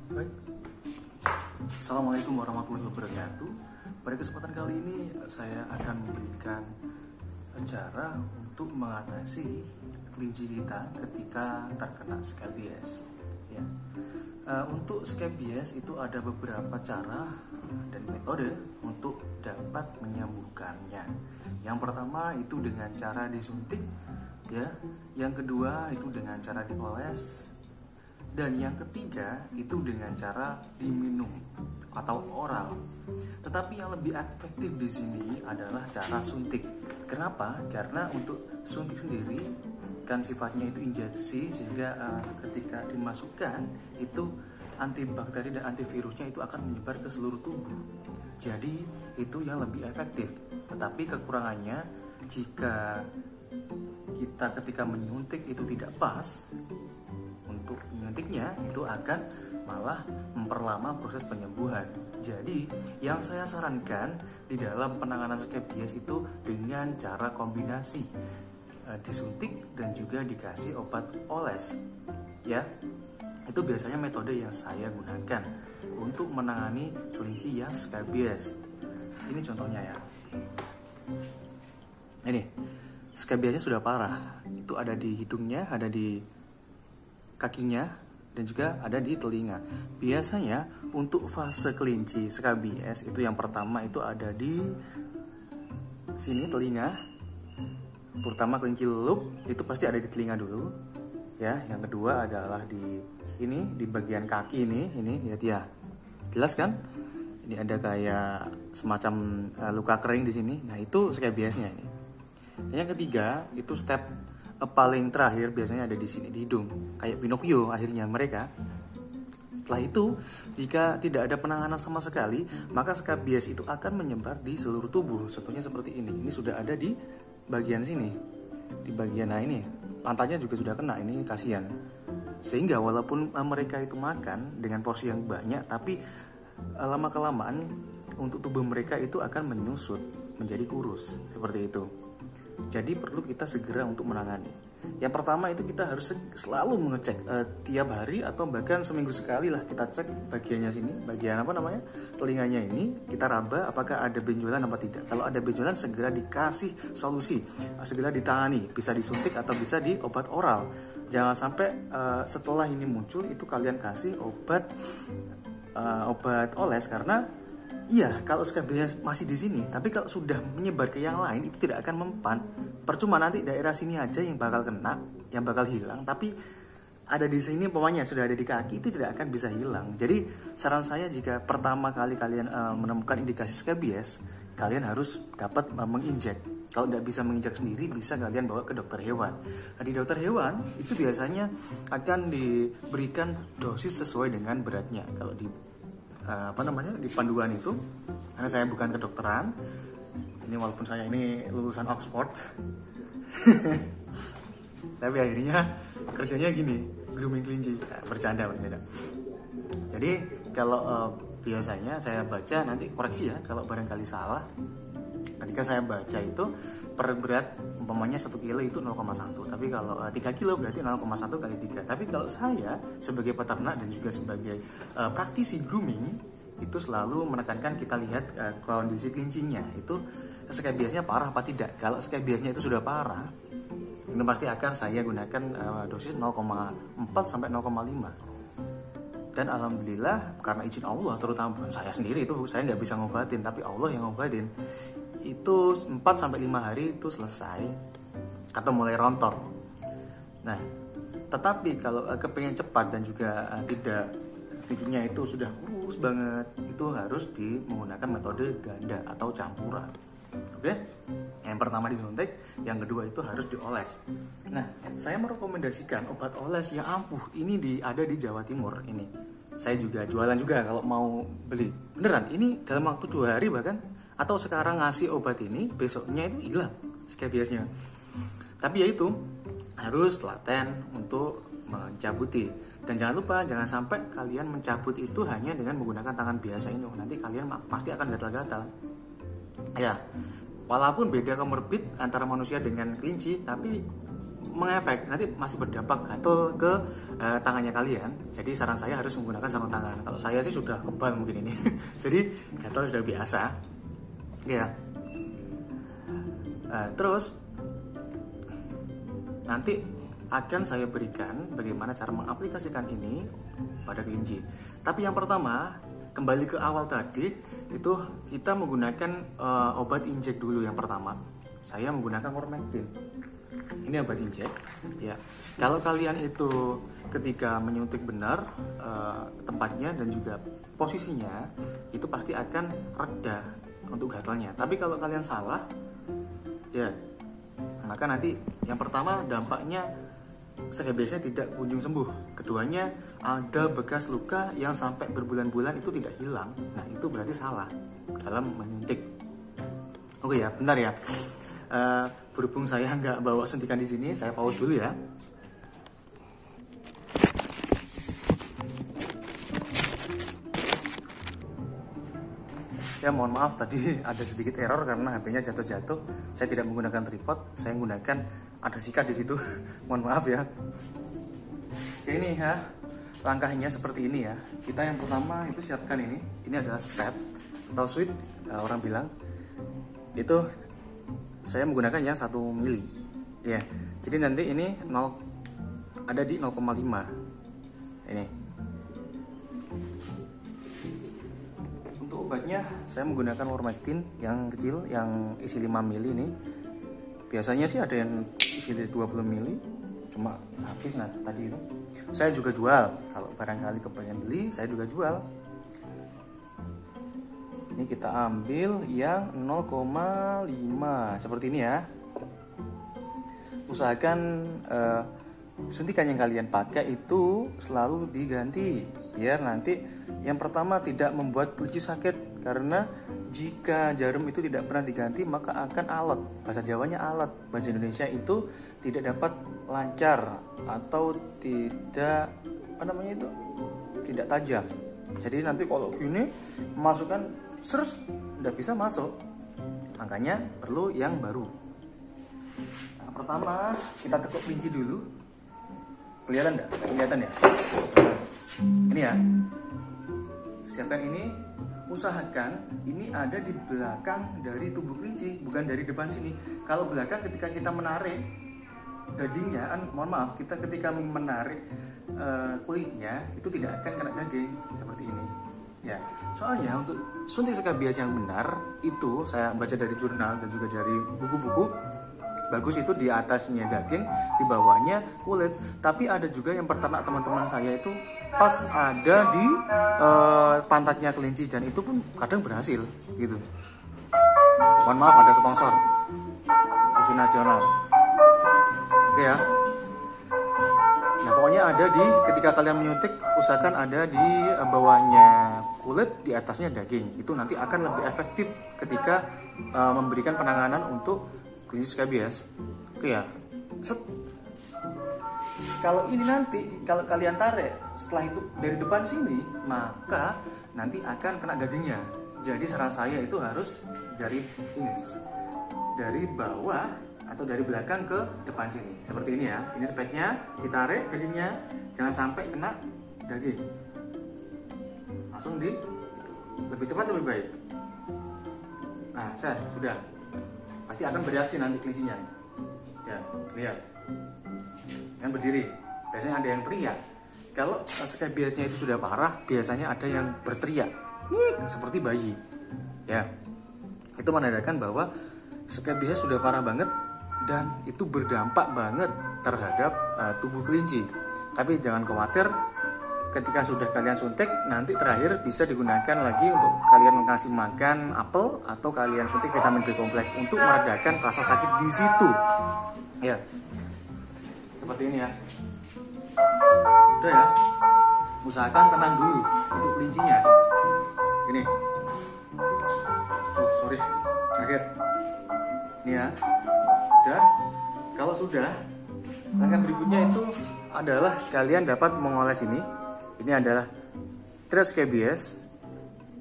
Baik. Assalamualaikum warahmatullahi wabarakatuh. Pada kesempatan kali ini saya akan memberikan cara untuk mengatasi kelinci kita ketika terkena scabies. Ya. Untuk scabies itu ada beberapa cara dan metode untuk dapat menyembuhkannya. Yang pertama itu dengan cara disuntik, ya. Yang kedua itu dengan cara dioles. Dan yang ketiga itu dengan cara diminum atau oral. Tetapi yang lebih efektif di sini adalah cara suntik. Kenapa? Karena untuk suntik sendiri kan sifatnya itu injeksi, sehingga ketika dimasukkan itu antibakteri dan antivirusnya itu akan menyebar ke seluruh tubuh. Jadi itu yang lebih efektif. Tetapi kekurangannya jika kita ketika menyuntik itu tidak pas, untuk menyuntiknya itu akan malah memperlama proses penyembuhan. Jadi yang saya sarankan di dalam penanganan scabies itu dengan cara kombinasi disuntik dan juga dikasih obat oles, ya. Itu biasanya metode yang saya gunakan untuk menangani kelinci yang scabies. Ini contohnya ya. Ini scabiesnya sudah parah. Itu ada di hidungnya, ada di kakinya, dan juga ada di telinga. Biasanya untuk fase kelinci scabies itu yang pertama itu ada di sini telinga. Terutama kelinci lelup itu pasti ada di telinga dulu, ya. Yang kedua adalah di ini, di bagian kaki ini lihat ya. Jelas kan? Ini ada kayak semacam luka kering di sini. Nah, itu scabiesnya ini. Yang ketiga itu step paling terakhir biasanya ada di sini di hidung, kayak Pinocchio akhirnya mereka. Setelah itu, jika tidak ada penanganan sama sekali, maka scabies itu akan menyebar di seluruh tubuh. Contohnya seperti ini. Ini sudah ada di bagian sini, di bagian ini. Pantatnya juga sudah kena. Ini kasihan. Sehingga walaupun mereka itu makan dengan porsi yang banyak, tapi lama kelamaan untuk tubuh mereka itu akan menyusut menjadi kurus seperti itu. Jadi perlu kita segera untuk menangani. Yang pertama itu kita harus selalu mengecek tiap hari atau bahkan seminggu sekali lah kita cek bagiannya sini, bagian apa namanya, telinganya ini kita raba apakah ada benjolan apa tidak. Kalau ada benjolan segera dikasih solusi, segera ditangani, bisa disuntik atau bisa di obat oral. Jangan sampai setelah ini muncul itu kalian kasih obat oles, karena iya, kalau scabies masih di sini, tapi kalau sudah menyebar ke yang lain itu tidak akan mempan. Percuma nanti daerah sini aja yang bakal kena, yang bakal hilang, tapi ada di sini pokoknya sudah ada di kaki itu tidak akan bisa hilang. Jadi saran saya jika pertama kali kalian menemukan indikasi scabies, kalian harus dapat menginjek. Kalau tidak bisa menginjak sendiri, bisa kalian bawa ke dokter hewan. Nah, di dokter hewan itu biasanya akan diberikan dosis sesuai dengan beratnya. Kalau di di panduan itu, karena saya bukan kedokteran ini, walaupun saya ini lulusan Oxford tapi akhirnya kerjanya gini, grooming kelinci. Bercanda. Jadi kalau biasanya saya baca, nanti koreksi ya kalau barangkali salah. Ketika saya baca itu per berat umpamanya 1 kilo itu 0,1, tapi kalau 3 kilo berarti 0,1 kali 3. Tapi kalau saya sebagai peternak dan juga sebagai praktisi grooming itu selalu menekankan kita lihat kondisi kelincinya itu scabiesnya parah apa tidak. Kalau scabiesnya itu sudah parah, itu pasti akan saya gunakan dosis 0,4 sampai 0,5. Dan alhamdulillah karena izin Allah, terutama bukan saya sendiri, itu saya nggak bisa ngobatin, tapi Allah yang ngobatin. Itu 4 sampai 5 hari itu selesai atau mulai rontok. Nah, tetapi kalau kepengen cepat dan juga tidak giginya itu sudah kurus banget, itu harus menggunakan metode ganda atau campuran. Oke? Yang pertama disuntik, yang kedua itu harus dioles. Nah, saya merekomendasikan obat oles yang ampuh ini ada di Jawa Timur ini. Saya juga jualan juga kalau mau beli. Beneran, ini dalam waktu 2 hari bahkan, atau sekarang ngasih obat ini, besoknya itu hilang scabiesnya. Tapi ya itu harus telaten untuk mencabuti. Dan jangan lupa, jangan sampai kalian mencabut itu hanya dengan menggunakan tangan biasa ini. Nanti kalian pasti akan gatal-gatal. Ya, walaupun beda komorbid antara manusia dengan kelinci, tapi mengefek, nanti masih berdampak gatal ke tangannya kalian. Jadi saran saya harus menggunakan sarung tangan. Kalau saya sih sudah kebal mungkin ini. Jadi gatal sudah biasa. Ya. Terus nanti akan saya berikan bagaimana cara mengaplikasikan ini pada kelinci. Tapi yang pertama, kembali ke awal tadi, itu kita menggunakan obat injek dulu yang pertama. Saya menggunakan Wormectin. Ini obat injek. Ya, kalau kalian itu ketika menyuntik benar tempatnya dan juga posisinya, itu pasti akan reda untuk gatalnya. Tapi kalau kalian salah, ya maka nanti yang pertama dampaknya sehabisnya tidak kunjung sembuh. Keduanya ada bekas luka yang sampai berbulan-bulan itu tidak hilang. Nah itu berarti salah dalam menyuntik. Oke ya, bentar ya. Berhubung saya nggak bawa suntikan di sini, saya pause dulu ya. Ya mohon maaf tadi ada sedikit error karena HP-nya jatuh-jatuh. Saya tidak menggunakan tripod, saya menggunakan ada sikat di situ. Mohon maaf ya. Oke, ini ya langkahnya seperti ini ya. Kita yang pertama itu siapkan ini. Ini adalah spad atau sweet orang bilang. Itu saya menggunakan yang 1 mili. Ya. Jadi nanti ini ada di 0,5. Ini. Obatnya saya menggunakan Wormectin yang kecil yang isi 5 mili ini. Biasanya sih ada yang isi 20 mili, cuma habis nah tadi itu. Saya juga jual, kalau barangkali kepengen beli saya juga jual. Ini kita ambil yang 0,5 seperti ini ya. Usahakan suntikan yang kalian pakai itu selalu diganti biar nanti yang pertama tidak membuat kelinci sakit, karena jika jarum itu tidak pernah diganti maka akan alat. Bahasa Jawanya alat, bahasa Indonesia itu tidak dapat lancar atau tidak tidak tajam. Jadi nanti kalau gini masukkan tidak bisa masuk, makanya perlu yang baru. Nah, pertama kita tekuk kelinci dulu. Kelihatan enggak? Kelihatan ya? Ini ya. Siapkan ini, usahakan ini ada di belakang dari tubuh kelinci, bukan dari depan sini. Kalau belakang ketika kita menarik dagingnya, mohon maaf, kita ketika menarik kulitnya itu tidak akan kena daging seperti ini. Ya, soalnya untuk suntik skabies yang benar itu saya baca dari jurnal dan juga dari buku-buku. Bagus itu di atasnya daging, di bawahnya kulit. Tapi ada juga yang peternak teman-teman saya itu pas ada di pantatnya kelinci, dan itu pun kadang berhasil gitu. Mohon maaf ada sponsor TV nasional. Oke ya. Nah pokoknya ada di ketika kalian menyuntik usahakan ada di bawahnya kulit, di atasnya daging. Itu nanti akan lebih efektif ketika memberikan penanganan untuk kelinci skabies. Oke ya. Set. Kalau ini nanti kalau kalian tarik setelah itu dari depan sini, maka nanti akan kena dagingnya. Jadi saran saya itu harus dari ini, dari bawah atau dari belakang ke depan sini. Seperti ini ya. Ini speknya, ditarik dagingnya, jangan sampai kena daging. Langsung lebih cepat lebih baik. Nah, sudah. Pasti akan bereaksi nanti kelincinya. Ya, lihat. Yang berdiri. Biasanya ada yang teriak. Kalau skabiesnya itu sudah parah, biasanya ada yang berteriak. Seperti bayi. Ya. Itu menandakan bahwa skabies sudah parah banget dan itu berdampak banget terhadap tubuh kelinci. Tapi jangan khawatir, ketika sudah kalian suntik, nanti terakhir bisa digunakan lagi untuk kalian mengasih makan apel atau kalian suntik vitamin B kompleks untuk meredakan rasa sakit di situ. Ya, seperti ini ya. Udah ya. Usahakan tenang dulu untuk kelincinya. Ini. Oh, sorry, kaget. Ini ya. Udah. Kalau sudah, langkah berikutnya itu adalah kalian dapat mengoles ini. Ini adalah Tres Skabies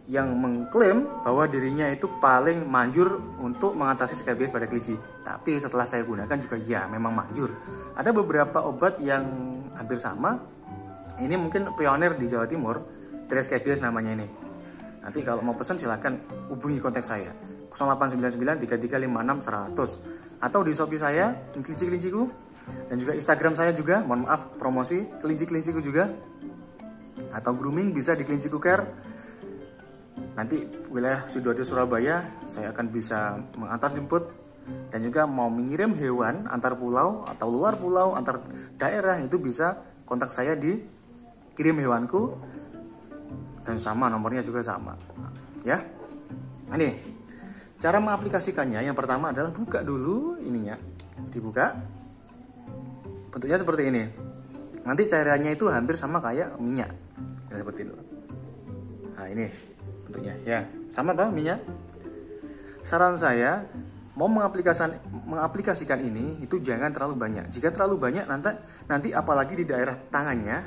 yang mengklaim bahwa dirinya itu paling manjur untuk mengatasi skabies pada kelinci. Tapi setelah saya gunakan juga ya memang manjur. Ada beberapa obat yang hampir sama, Ini mungkin pionir di Jawa Timur, Tres Kebias namanya ini. Nanti kalau mau pesan silahkan hubungi kontak saya 0899 3356 100 atau di Shopee saya, kelinci-kelinciku, dan juga Instagram saya juga. Mohon maaf promosi kelinci-kelinciku juga. Atau grooming bisa di Kelinciku Care. Nanti wilayah Sidoarjo Surabaya saya akan bisa mengantar jemput, dan juga mau mengirim hewan antar pulau atau luar pulau, antar daerah, itu bisa kontak saya di kirim hewanku, dan sama nomornya juga sama ya. Ini cara mengaplikasikannya. Yang pertama adalah buka dulu ininya, dibuka, bentuknya seperti ini. Nanti cairannya itu hampir sama kayak minyak ya, seperti itu. Nah ini bentuknya ya, sama toh minyak. Saran saya, mau mengaplikasikan ini itu jangan terlalu banyak. Jika terlalu banyak nanti apalagi di daerah tangannya,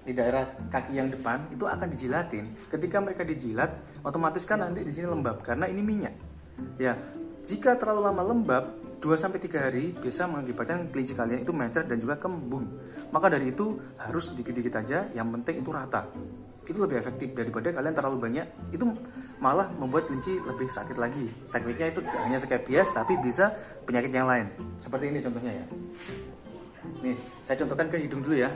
di daerah kaki yang depan itu akan dijilatin. Ketika mereka dijilat, otomatis kan nanti di sini lembab karena ini minyak. Ya, jika terlalu lama lembab, 2-3 hari bisa mengakibatkan kelinci kalian itu mencret dan juga kembung. Maka dari itu harus dikit-dikit aja, yang penting itu rata. Itu lebih efektif daripada kalian terlalu banyak. Itu malah membuat kelinci lebih sakit lagi. Sakitnya itu tidak hanya scabies tapi bisa penyakit yang lain. Seperti ini contohnya ya. Nih, saya contohkan ke hidung dulu ya.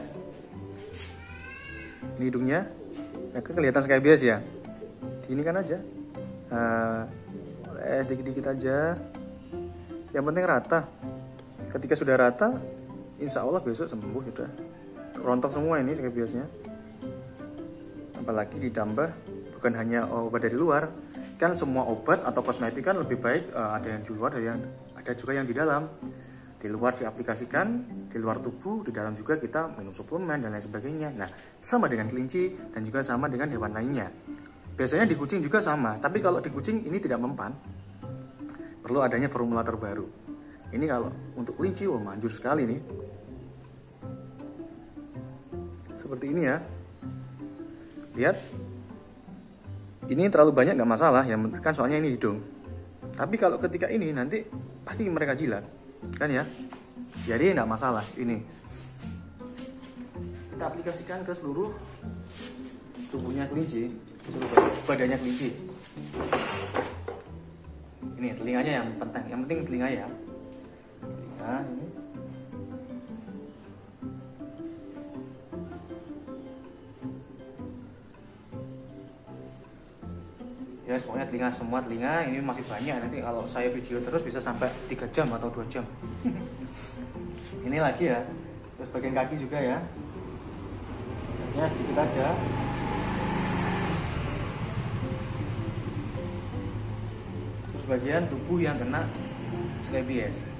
Ini hidungnya, ya, kelihatan scabies ya. Ini kan aja, dikit-dikit aja. Yang penting rata. Ketika sudah rata, insya Allah besok sembuh sudah. Rontok semua ini scabiesnya. Apalagi ditambah bukan hanya obat dari luar, kan semua obat atau kosmetik kan lebih baik ada yang di luar, ada juga yang di dalam. Di luar diaplikasikan, di luar tubuh, di dalam juga kita minum suplemen dan lain sebagainya. Nah, sama dengan kelinci dan juga sama dengan hewan lainnya. Biasanya di kucing juga sama, tapi kalau di kucing ini tidak mempan. Perlu adanya formula terbaru. Ini kalau untuk kelinci, wah manjur sekali nih. Seperti ini ya. Lihat. Ini terlalu banyak nggak masalah, yang kan soalnya ini hidung. Tapi kalau ketika ini nanti pasti mereka jilat. Kan ya, jadi nggak masalah. Ini kita aplikasikan ke seluruh tubuhnya kelinci, seluruh badannya kelinci. Ini telinganya yang penting telinga ya. Telinga ini. Ya pokoknya telinga, semua telinga. Ini masih banyak, nanti kalau saya video terus bisa sampai 3 jam atau 2 jam. Ini lagi ya. Terus bagian kaki juga ya. Ya sedikit aja. Terus bagian tubuh yang kena scabies.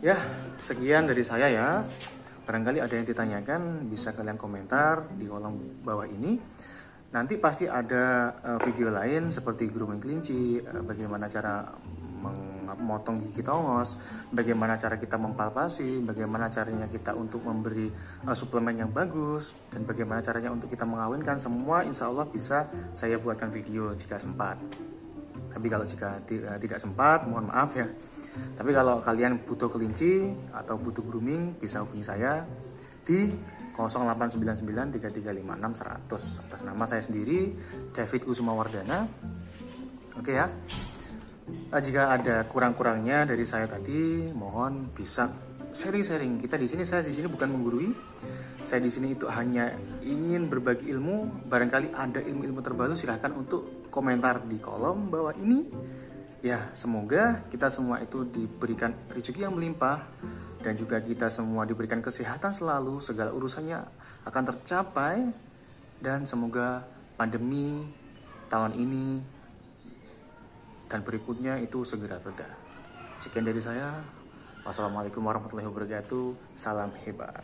Ya, sekian dari saya ya. Barangkali ada yang ditanyakan, bisa kalian komentar di kolom bawah ini. Nanti pasti ada video lain seperti grooming kelinci, bagaimana cara memotong gigi tongos, bagaimana cara kita mempalpasi, bagaimana caranya kita untuk memberi suplemen yang bagus, dan bagaimana caranya untuk kita mengawinkan. Semua insya Allah bisa saya buatkan video jika sempat. Tapi kalau jika tidak sempat, mohon maaf ya. Tapi kalau kalian butuh kelinci atau butuh grooming, bisa hubungi saya di 0899 3356 100 atas nama saya sendiri, David Kusumawardana. Oke ya. Jika ada kurang-kurangnya dari saya tadi, mohon bisa sharing-sharing. Saya di sini bukan menggurui. Saya di sini itu hanya ingin berbagi ilmu. Barangkali ada ilmu-ilmu terbaru, silahkan untuk komentar di kolom bawah ini. Ya, semoga kita semua itu diberikan rezeki yang melimpah, dan juga kita semua diberikan kesehatan selalu, segala urusannya akan tercapai, dan semoga pandemi tahun ini dan berikutnya itu segera reda. Sekian dari saya. Wassalamualaikum warahmatullahi wabarakatuh. Salam hebat.